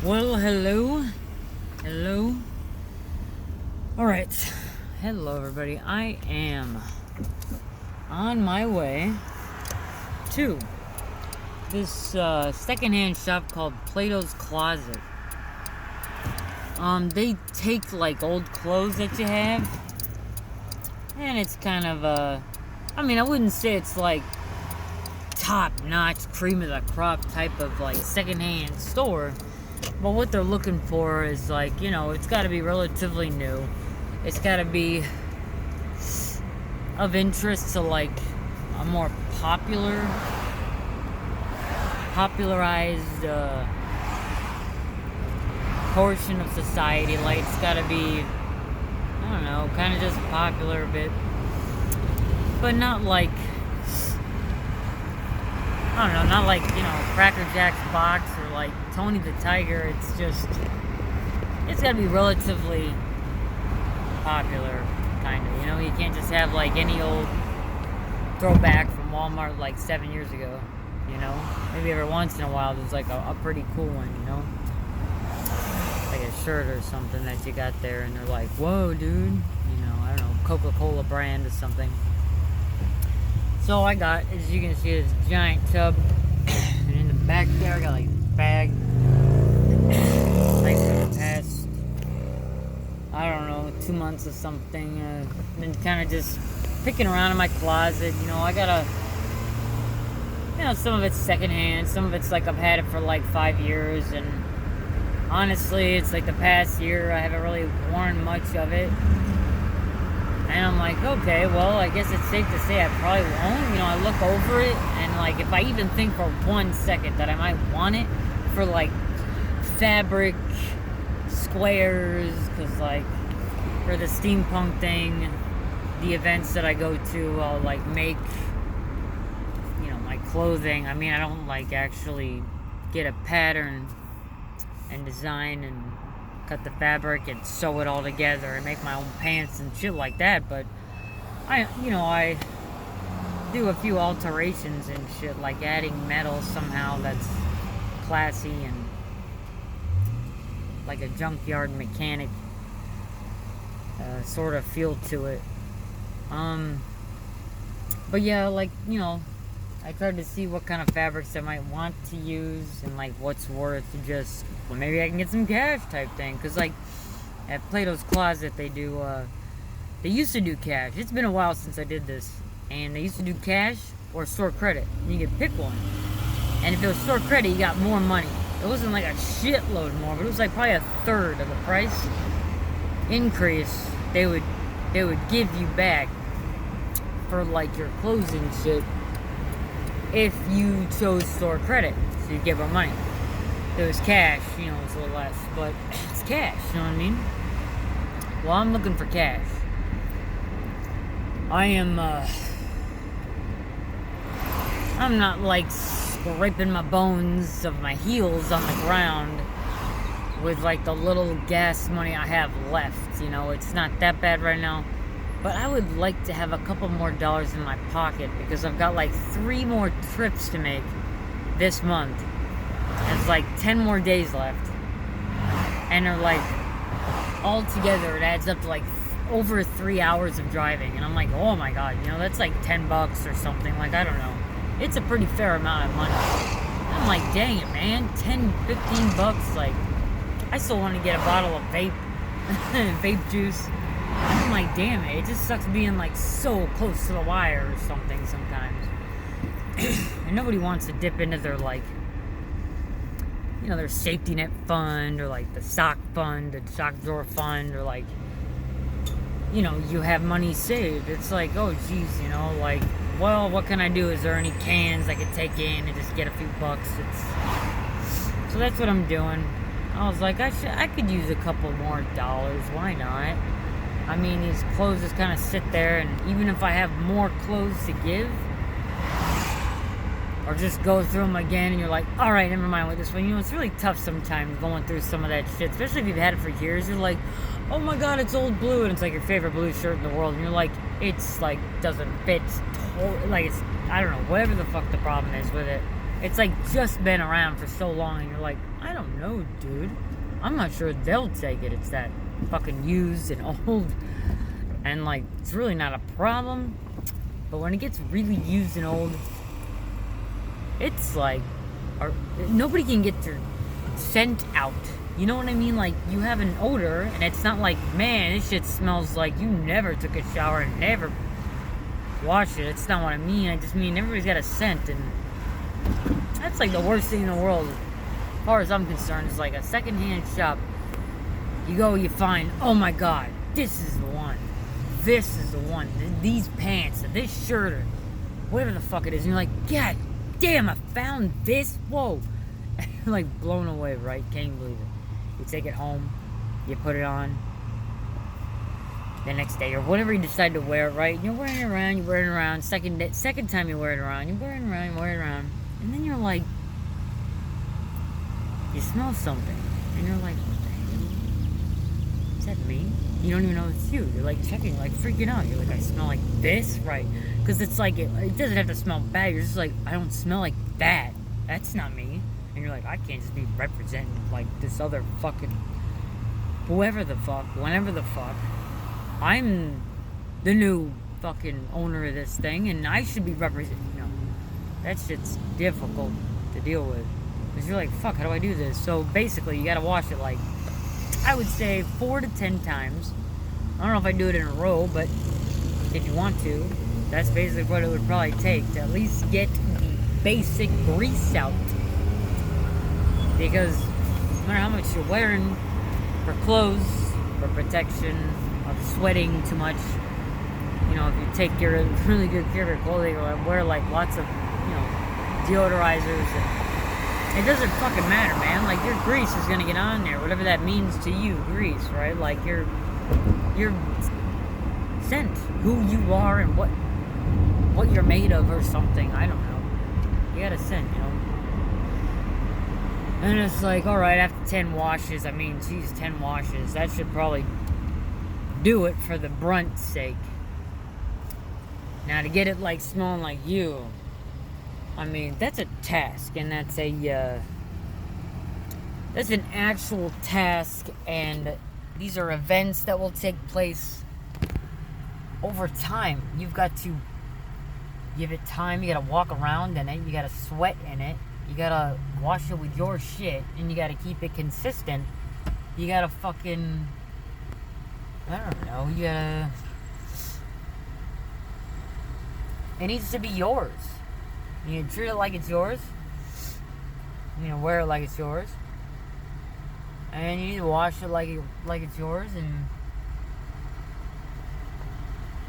Well, hello. All right, hello everybody. I am on my way to this secondhand shop called Plato's Closet. They take like old clothes that you have, and it's kind of I wouldn't say it's like top-notch, cream of the crop type of like secondhand store. But what they're looking for is like, it's got to be relatively new. It's got to be of interest to like a more popularized portion of society. Like it's got to be, I don't know, kind of just popular a bit, but not like, I don't know, not like, Cracker Jack's box or like Tony the Tiger. It's gotta be relatively popular, kind of, you can't just have like any old throwback from Walmart like 7 years ago, maybe every once in a while there's like a pretty cool one, like a shirt or something that you got there and they're like, whoa dude, I don't know, Coca-Cola brand or something. So I got, as you can see, this giant tub, and in the back there I got like this bag. Like for the past, I don't know, 2 months or something, been kind of just picking around in my closet. I got some of it's secondhand, some of it's like I've had it for like 5 years, and honestly, it's like the past year I haven't really worn much of it. And I'm like, okay, well, I guess it's safe to say I probably won't. I look over it, and like, if I even think for 1 second that I might want it for like fabric squares, because like for the steampunk thing, the events that I go to, I'll like make, my clothing. I mean, I don't like actually get a pattern and design and cut the fabric and sew it all together and make my own pants and shit like that, but I do a few alterations and shit, like adding metal somehow that's classy and like a junkyard mechanic sort of feel to it. But yeah, like, I tried to see what kind of fabrics I might want to use and like what's worth just, well, maybe I can get some cash type thing. Cause like at Plato's Closet they do they used to do cash. It's been a while since I did this, and they used to do cash or store credit. And you could pick one, and if it was store credit you got more money. It wasn't like a shitload more, but it was like probably a third of the price increase they would give you back for like your clothes and shit if you chose store credit. So you give them money. If it was cash, it's a little less, but it's cash, you know what I mean? Well, I'm looking for cash. I'm not like scraping my bones of my heels on the ground with like the little gas money I have left. It's not that bad right now. But I would like to have a couple more dollars in my pocket because I've got like 3 more trips to make this month. It's like 10 more days left. And they're like, all together it adds up to like over 3 hours of driving. And I'm like, oh my god, that's like $10 or something. Like, I don't know. It's a pretty fair amount of money. I'm like, dang it, man. 10, 15 bucks. Like, I still want to get a bottle of vape juice. I'm like, damn it just sucks being like so close to the wire or something sometimes. And nobody wants to dip into their like, their safety net fund or like the sock fund, the sock drawer fund, or like, you have money saved. It's like, oh geez, like, well, what can I do? Is there any cans I could take in and just get a few bucks? So that's what I'm doing. I was like, I could use a couple more dollars. Why not? I mean, these clothes just kind of sit there, and even if I have more clothes to give, or just go through them again, and you're like, alright, never mind with this one. It's really tough sometimes going through some of that shit, especially if you've had it for years. You're like, oh my god, it's old blue, and it's like your favorite blue shirt in the world, and you're like, it's like, doesn't fit, like, it's, I don't know, whatever the fuck the problem is with it. It's like just been around for so long, and you're like, I don't know, dude. I'm not sure they'll take it. It's that fucking used and old, and like it's really not a problem. But when it gets really used and old, it's like, nobody can get their scent out. You know what I mean? Like, you have an odor, and it's not like, man, this shit smells like you never took a shower and never washed it. It's not what I mean. I just mean everybody's got a scent, and that's like the worst thing in the world, as far as I'm concerned. Is like a secondhand shop. You go, you find, oh my god, this is the one. This is the one. These pants, or this shirt, or whatever the fuck it is. And you're like, God damn, I found this. Whoa. You're like blown away, right? Can't even believe it. You take it home, you put it on the next day, or whenever you decide to wear it, right? You're wearing it around, second time you wear it around, you wear it around, and then you're like, you smell something, and you're like, what the hell? Is that me? You don't even know it's you. You're like checking, like freaking out. You're like, I smell like this, right? Because it's like, it doesn't have to smell bad. You're just like, I don't smell like that. That's not me. And you're like, I can't just be representing like this other fucking whoever the fuck, whenever the fuck. I'm the new fucking owner of this thing, and I should be representing. You know, that shit's difficult to deal with, because you're like, fuck, how do I do this? So basically, you gotta wash it like, I would say 4 to 10 times. I don't know if I do it in a row, but if you want to, that's basically what it would probably take to at least get the basic grease out. Because no matter how much you're wearing for clothes, for protection of sweating too much, you know, if you take really good care of your clothing, or wear like lots of, you know, deodorizers, and it doesn't fucking matter, man. Like, your grease is gonna get on there, whatever that means to you, grease, right? Like your scent, who you are, and what you're made of, or something. I don't know. You got a scent, you know. And it's like, alright, after 10 washes, I mean, geez, 10 washes, that should probably do it for the brunt's sake. Now, to get it, like, smelling like you, I mean, that's a task, and that's an actual task, and these are events that will take place over time. You've got to give it time, you gotta walk around in it, you gotta sweat in it, you gotta wash it with your shit, and you gotta keep it consistent. You gotta fucking, I don't know, you gotta, it needs to be yours. You need to treat it like it's yours. You need to wear it like it's yours. And you need to wash it like it's yours, and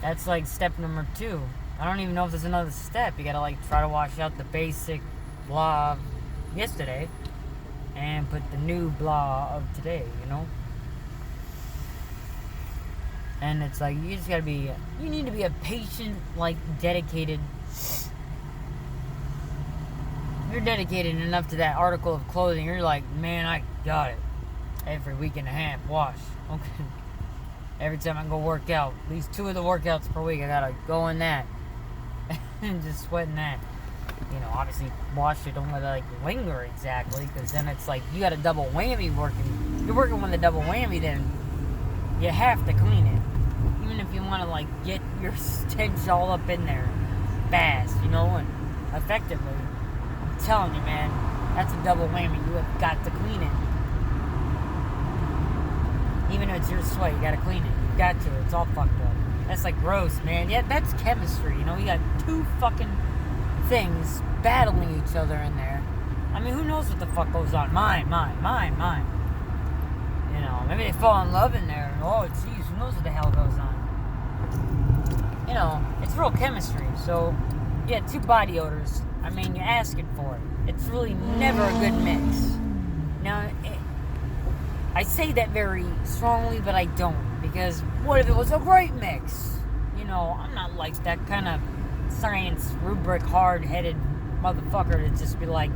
that's like step number 2. I don't even know if there's another step. You gotta like try to wash out the basic blah of yesterday and put the new blah of today, you know? And it's like, you just gotta be, you need to be a patient, like, dedicated. You're dedicated enough to that article of clothing, you're like, man, I got it. Every week and a half, wash. Okay. Every time I go work out, at least 2 of the workouts per week, I gotta go in that. And just sweating that. You know, obviously, wash it, don't let it, like, linger exactly, because then it's like, you got a double whammy working. You're working with a double whammy, then you have to clean it. Even if you want to, like, get your stench all up in there fast, you know, and effectively. I'm telling you, man, that's a double whammy. You have got to clean it. Even if it's your sweat, you gotta clean it. You got to. It's all fucked up. That's like gross, man. Yeah, that's chemistry, you know? You got 2 fucking things battling each other in there. I mean, who knows what the fuck goes on? Mine. You know, maybe they fall in love in there. Oh, jeez, who knows what the hell goes on? You know, it's real chemistry. So, yeah, 2 body odors. I mean, you're asking for it. It's really never a good mix. Now, I say that very strongly, but I don't. Because what if it was a great mix? You know, I'm not like that kind of science rubric hard-headed motherfucker to just be like,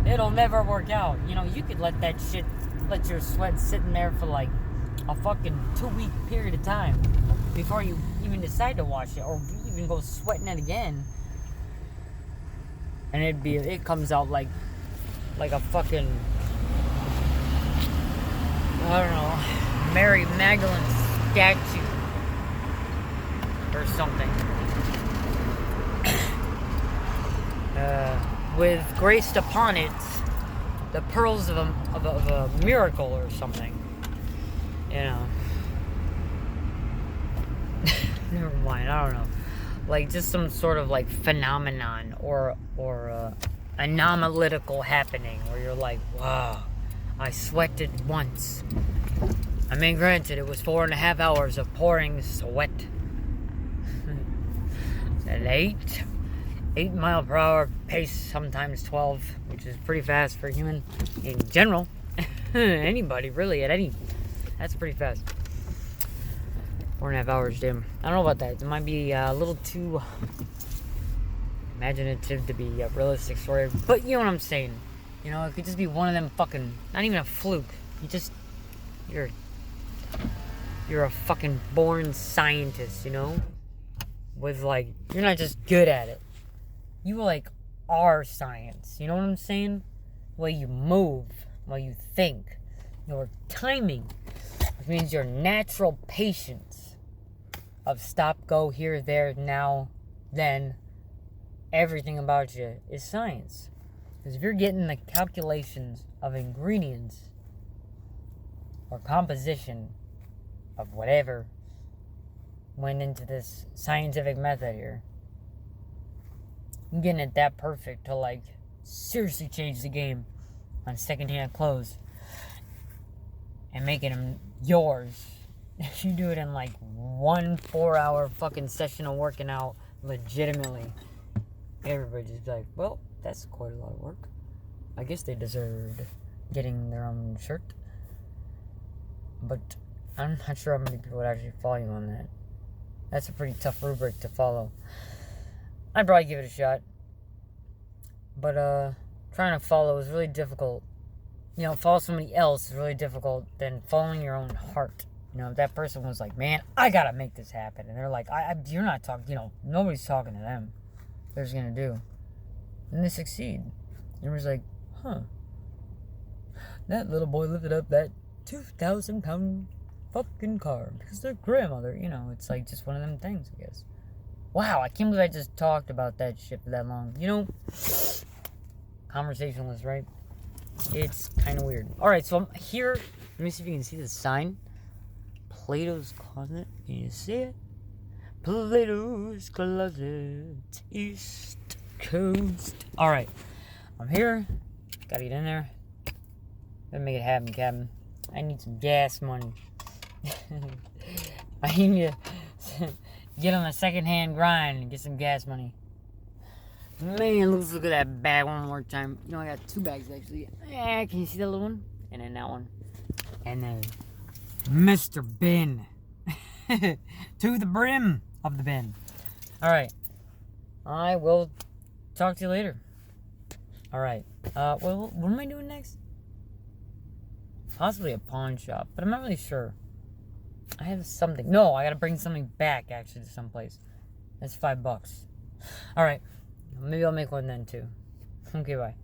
it'll never work out. You know, you could let your sweat sit in there for like a fucking 2-week period of time before you even decide to wash it, or even go sweating it again. And it comes out like a fucking, I don't know, Mary Magdalene statue or something. With graced upon it the pearls of a miracle or something. You know. Never mind, I don't know. Like just some sort of like phenomenon or anomalical happening where you're like, wow, I sweated once. I mean, granted, it was 4.5 hours of pouring sweat. At 8 mile per hour pace, sometimes 12, which is pretty fast for a human in general. Anybody really that's pretty fast. 4.5 hours, damn. I don't know about that. It might be a little too imaginative to be a realistic story, but you know what I'm saying. You know, it could just be one of them fucking, not even a fluke. You're a fucking born scientist, you know? With like, you're not just good at it. You like are science. You know what I'm saying? The way you move, the way you think, your timing, which means your natural patience of stop, go, here, there, now, then. Everything about you is science. Because if you're getting the calculations of ingredients or composition of whatever went into this scientific method here, I'm getting it that perfect to like seriously change the game on second-hand clothes and making them yours. If you do it in like 1 4-hour fucking session of working out legitimately, everybody just be like, well, that's quite a lot of work. I guess they deserved getting their own shirt. But I'm not sure how many people would actually follow you on that. That's a pretty tough rubric to follow. I'd probably give it a shot. But trying to follow is really difficult. You know, follow somebody else is really difficult than following your own heart. You know, if that person was like, man, I gotta make this happen. And they're like, you're not talking, you know, nobody's talking to them. They're just gonna do. And they succeed. And everyone's like, huh. That little boy lifted up that 2,000-pound fucking car because their grandmother, you know, it's like just one of them things, I guess. Wow, I can't believe I just talked about that shit for that long. You know, conversationless, right? It's kind of weird. Alright, so I'm here. Let me see if you can see the sign. Plato's Closet. Can you see it? Plato's Closet, East Coast. Alright, I'm here. Gotta get in there. Gotta make it happen, Captain. I need some gas money. I need to get on a second-hand grind and get some gas money. Man, let's look at that bag one more time. You know, I got 2 bags, actually. Yeah, can you see that little one? And then that one. And then Mr. Bin. To the brim of the bin. Alright. I will talk to you later. Alright. Well, what am I doing next? Possibly a pawn shop, but I'm not really sure. I have something. No, I gotta bring something back, actually, to someplace. That's $5. Alright. Maybe I'll make one then, too. Okay, bye.